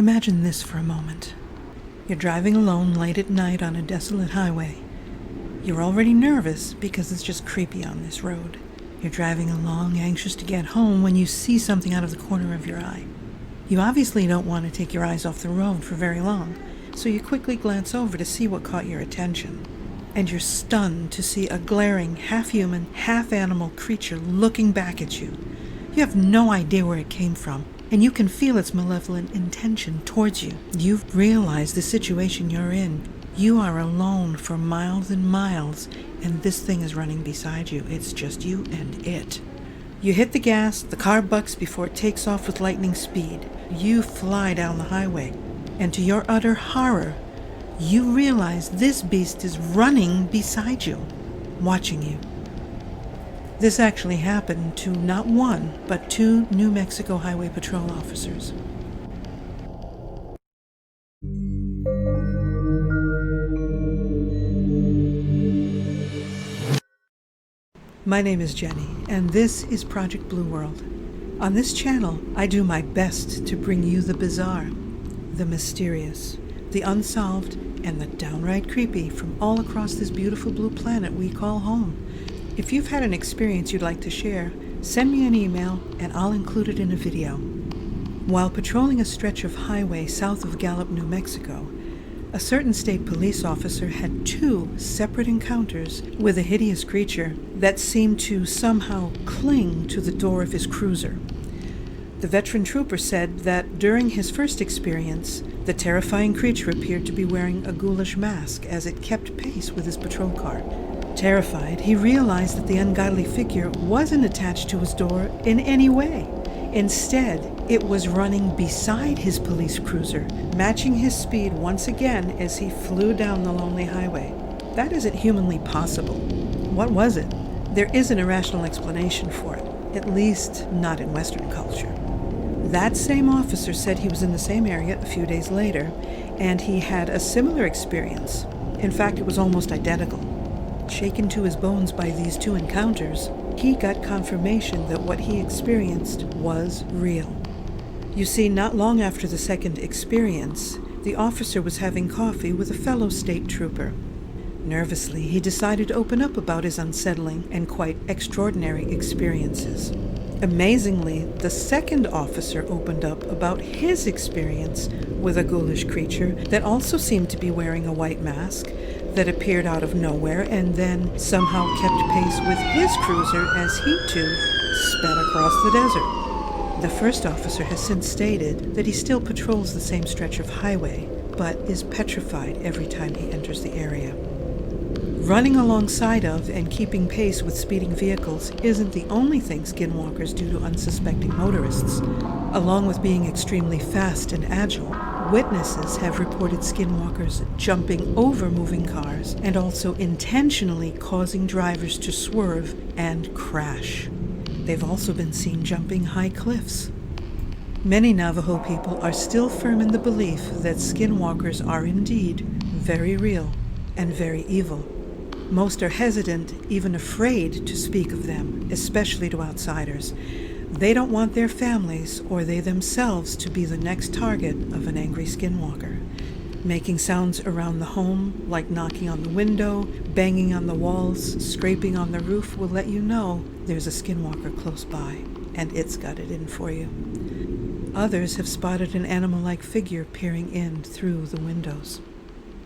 Imagine this for a moment. You're driving alone late at night on a desolate highway. You're already nervous because it's just creepy on this road. You're driving along, anxious to get home, when you see something out of the corner of your eye. You obviously don't want to take your eyes off the road for very long, so you quickly glance over to see what caught your attention. And you're stunned to see a glaring, half-human, half-animal creature looking back at you. You have no idea where it came from, and you can feel its malevolent intention towards you. You've realized the situation you're in. You are alone for miles and miles, and this thing is running beside you. It's just you and it. You hit the gas, the car bucks before it takes off with lightning speed. You fly down the highway, and to your utter horror, you realize this beast is running beside you, watching you. This actually happened to not one, but 2 New Mexico Highway Patrol officers. My name is Jenny, and this is Project Blue World. On this channel, I do my best to bring you the bizarre, the mysterious, the unsolved, and the downright creepy from all across this beautiful blue planet we call home. If you've had an experience you'd like to share, send me an email and I'll include it in a video. While patrolling a stretch of highway south of Gallup, New Mexico, a certain state police officer had 2 separate encounters with a hideous creature that seemed to somehow cling to the door of his cruiser. The veteran trooper said that during his first experience, the terrifying creature appeared to be wearing a ghoulish mask as it kept pace with his patrol car. Terrified, he realized that the ungodly figure wasn't attached to his door in any way. Instead, it was running beside his police cruiser, matching his speed once again as he flew down the lonely highway. That isn't humanly possible. What was it? There isn't a rational explanation for it, at least not in Western culture. That same officer said he was in the same area a few days later, and he had a similar experience. In fact, it was almost identical. Shaken to his bones by these 2 encounters, he got confirmation that what he experienced was real. You see, not long after the second experience, the officer was having coffee with a fellow state trooper. Nervously, he decided to open up about his unsettling and quite extraordinary experiences. Amazingly, the second officer opened up about his experience with a ghoulish creature that also seemed to be wearing a white mask that appeared out of nowhere and then somehow kept pace with his cruiser as he too sped across the desert. The first officer has since stated that he still patrols the same stretch of highway, but is petrified every time he enters the area. Running alongside of and keeping pace with speeding vehicles isn't the only thing skinwalkers do to unsuspecting motorists. Along with being extremely fast and agile, witnesses have reported skinwalkers jumping over moving cars and also intentionally causing drivers to swerve and crash. They've also been seen jumping high cliffs. Many Navajo people are still firm in the belief that skinwalkers are indeed very real and very evil. Most are hesitant, even afraid to speak of them, especially to outsiders. They don't want their families or they themselves to be the next target of an angry skinwalker. Making sounds around the home, like knocking on the window, banging on the walls, scraping on the roof, will let you know there's a skinwalker close by, and it's got it in for you. Others have spotted an animal-like figure peering in through the windows.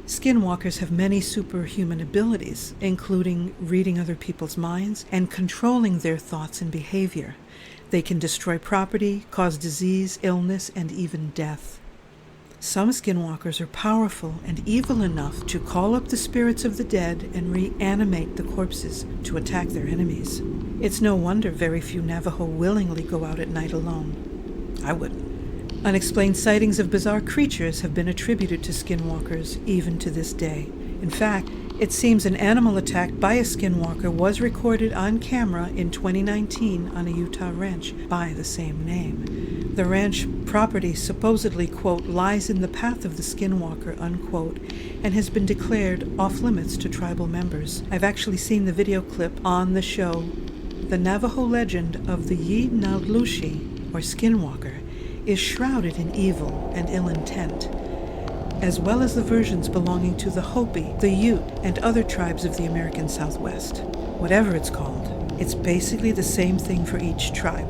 Skinwalkers have many superhuman abilities, including reading other people's minds and controlling their thoughts and behavior. They can destroy property, cause disease, illness, and even death. Some skinwalkers are powerful and evil enough to call up the spirits of the dead and reanimate the corpses to attack their enemies. It's no wonder very few Navajo willingly go out at night alone. I wouldn't. Unexplained sightings of bizarre creatures have been attributed to skinwalkers even to this day. In fact, it seems an animal attack by a skinwalker was recorded on camera in 2019 on a Utah ranch by the same name. The ranch property supposedly, quote, lies in the path of the skinwalker, unquote, and has been declared off-limits to tribal members. I've actually seen the video clip on the show. The Navajo legend of the Yi-Nautlushi, or skinwalker, is shrouded in evil and ill intent, as well as the versions belonging to the Hopi, the Ute, and other tribes of the American Southwest. Whatever it's called, it's basically the same thing for each tribe.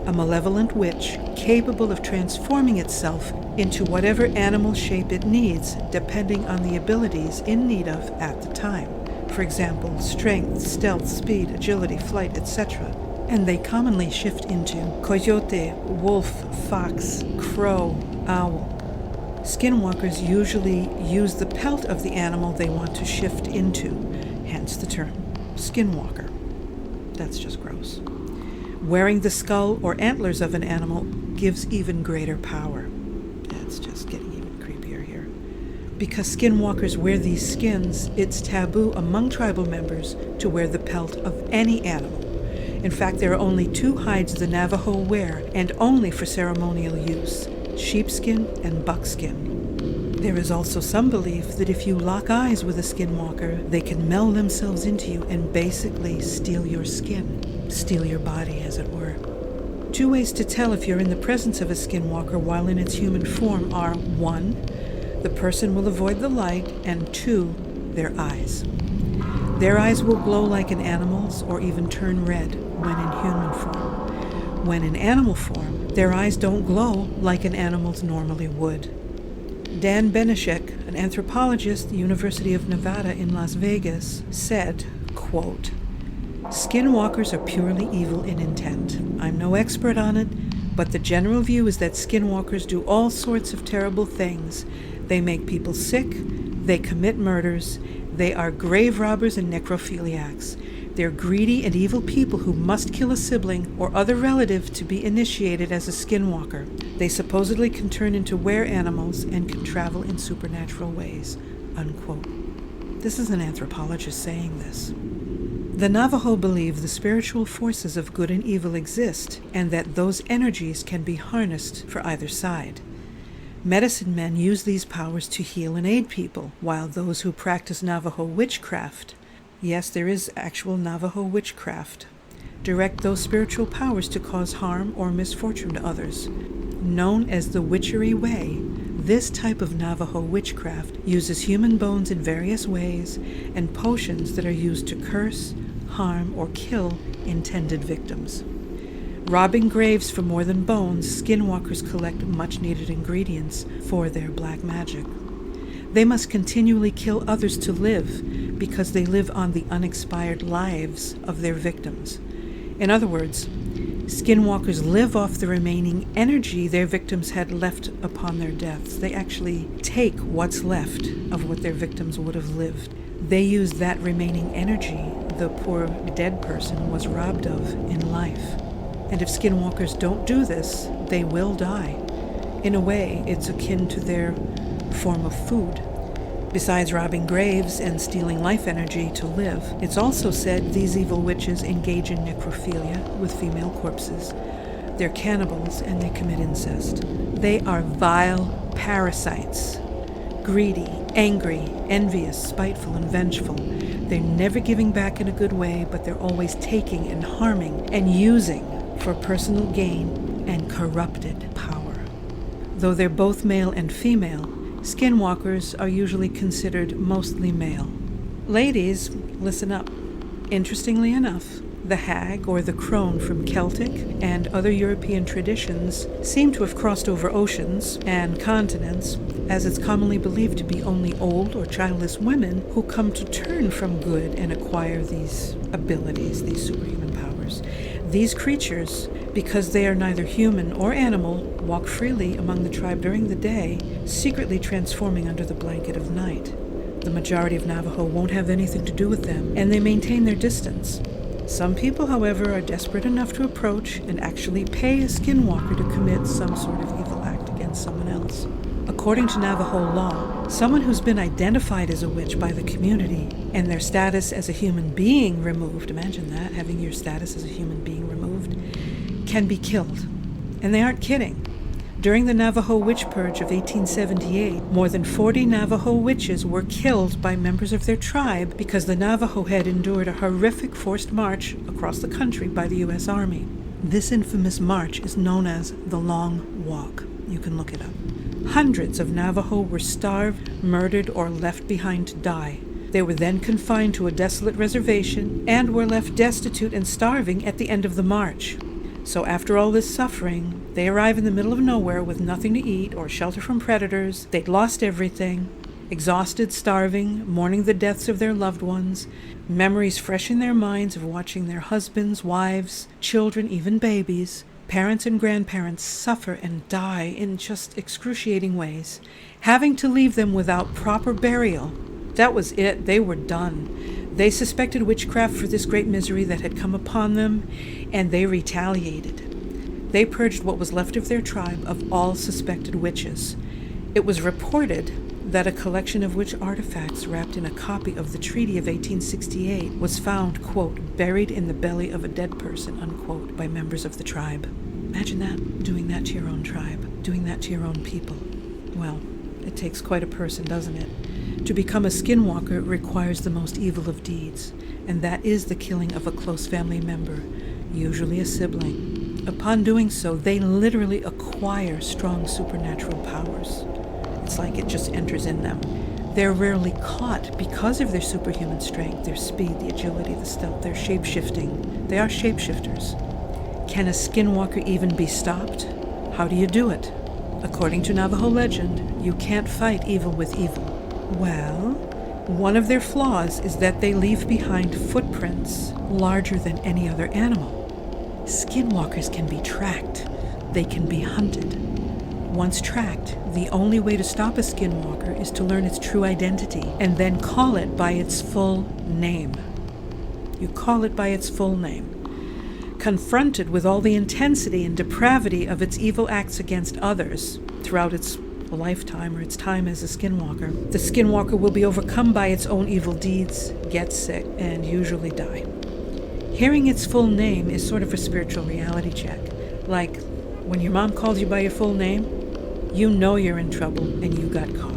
A malevolent witch capable of transforming itself into whatever animal shape it needs, depending on the abilities in need of at the time. For example, strength, stealth, speed, agility, flight, etc. And they commonly shift into coyote, wolf, fox, crow, owl. Skinwalkers usually use the pelt of the animal they want to shift into, hence the term skinwalker. That's just gross. Wearing the skull or antlers of an animal gives even greater power. That's just getting even creepier here. Because skinwalkers wear these skins, it's taboo among tribal members to wear the pelt of any animal. In fact, there are only two hides the Navajo wear, and only for ceremonial use: sheepskin and buckskin. There is also some belief that if you lock eyes with a skinwalker, they can meld themselves into you and basically steal your skin. Steal your body, as it were. Two ways to tell if you're in the presence of a skinwalker while in its human form are: 1, the person will avoid the light, and 2, their eyes. Their eyes will glow like an animal's or even turn red when in human form. When in animal form, their eyes don't glow like an animal's normally would. Dan Benishek, an anthropologist at the University of Nevada in Las Vegas, said, quote, "Skinwalkers are purely evil in intent. I'm no expert on it, but the general view is that skinwalkers do all sorts of terrible things. They make people sick, they commit murders, they are grave robbers and necrophiliacs. They're greedy and evil people who must kill a sibling or other relative to be initiated as a skinwalker. They supposedly can turn into were-animals and can travel in supernatural ways." Unquote. This is an anthropologist saying this. The Navajo believe the spiritual forces of good and evil exist, and that those energies can be harnessed for either side. Medicine men use these powers to heal and aid people, while those who practice Navajo witchcraft, yes, there is actual Navajo witchcraft, direct those spiritual powers to cause harm or misfortune to others. Known as the Witchery Way, this type of Navajo witchcraft uses human bones in various ways and potions that are used to curse, harm, or kill intended victims. Robbing graves for more than bones, skinwalkers collect much-needed ingredients for their black magic. They must continually kill others to live, because they live on the unexpired lives of their victims. In other words, skinwalkers live off the remaining energy their victims had left upon their deaths. They actually take what's left of what their victims would have lived. They use that remaining energy the poor dead person was robbed of in life. And if skinwalkers don't do this, they will die. In a way, it's akin to their form of food. Besides robbing graves and stealing life energy to live, it's also said these evil witches engage in necrophilia with female corpses. They're cannibals and they commit incest. They are vile parasites. Greedy, angry, envious, spiteful, and vengeful. They're never giving back in a good way, but they're always taking and harming and using for personal gain and corrupted power. Though they're both male and female, skinwalkers are usually considered mostly male. Ladies, listen up. Interestingly enough, the hag or the crone from Celtic and other European traditions seem to have crossed over oceans and continents, as it's commonly believed to be only old or childless women who come to turn from good and acquire these abilities, these superhuman powers. These creatures, because they are neither human or animal, walk freely among the tribe during the day, secretly transforming under the blanket of night. The majority of Navajo won't have anything to do with them, and they maintain their distance. Some people, however, are desperate enough to approach and actually pay a skinwalker to commit some sort of evil act against someone else. According to Navajo law, someone who's been identified as a witch by the community and their status as a human being removed, imagine that, having your status as a human being removed, can be killed. And they aren't kidding. During the Navajo witch purge of 1878, more than 40 Navajo witches were killed by members of their tribe because the Navajo had endured a horrific forced march across the country by the U.S. Army. This infamous march is known as the Long walk. You can look it up. Hundreds of Navajo were starved, murdered, or left behind to die. They were then confined to a desolate reservation and were left destitute and starving at the end of the march. So after all this suffering, they arrive in the middle of nowhere with nothing to eat or shelter from predators. They'd lost everything, exhausted, starving, mourning the deaths of their loved ones, memories fresh in their minds of watching their husbands, wives, children, even babies, parents and grandparents suffer and die in just excruciating ways, having to leave them without proper burial. That was it. They were done. They suspected witchcraft for this great misery that had come upon them, and they retaliated. They purged what was left of their tribe of all suspected witches. It was reported that a collection of witch artifacts wrapped in a copy of the Treaty of 1868 was found, quote, buried in the belly of a dead person, unquote, by members of the tribe. Imagine that, doing that to your own tribe, doing that to your own people. Well, it takes quite a person, doesn't it? To become a skinwalker requires the most evil of deeds, and that is the killing of a close family member, usually a sibling. Upon doing so, they literally acquire strong supernatural powers. It's like it just enters in them. They're rarely caught because of their superhuman strength, their speed, the agility, the stealth, their shape-shifting. They are shapeshifters. Can a skinwalker even be stopped? How do you do it? According to Navajo legend, you can't fight evil with evil. Well, one of their flaws is that they leave behind footprints larger than any other animal. Skinwalkers can be tracked. They can be hunted. Once tracked, the only way to stop a skinwalker is to learn its true identity and then call it by its full name. You call it by its full name. Confronted with all the intensity and depravity of its evil acts against others throughout its lifetime or its time as a skinwalker, the skinwalker will be overcome by its own evil deeds, get sick, and usually die. Hearing its full name is sort of a spiritual reality check. Like when your mom calls you by your full name, you know you're in trouble and you got caught.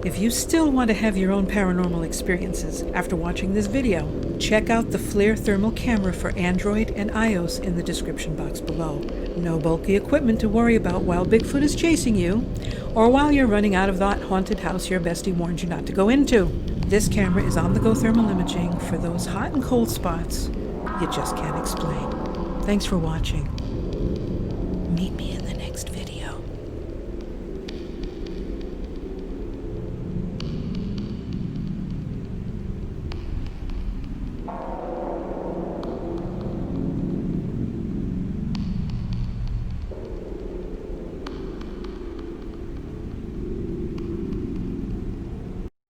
If you still want to have your own paranormal experiences after watching this video, check out the FLIR thermal camera for Android and iOS in the description box below. No bulky equipment to worry about while Bigfoot is chasing you, or while you're running out of that haunted house your bestie warned you not to go into. This camera is on-the-go thermal imaging for those hot and cold spots you just can't explain. Thanks for watching. Meet me in the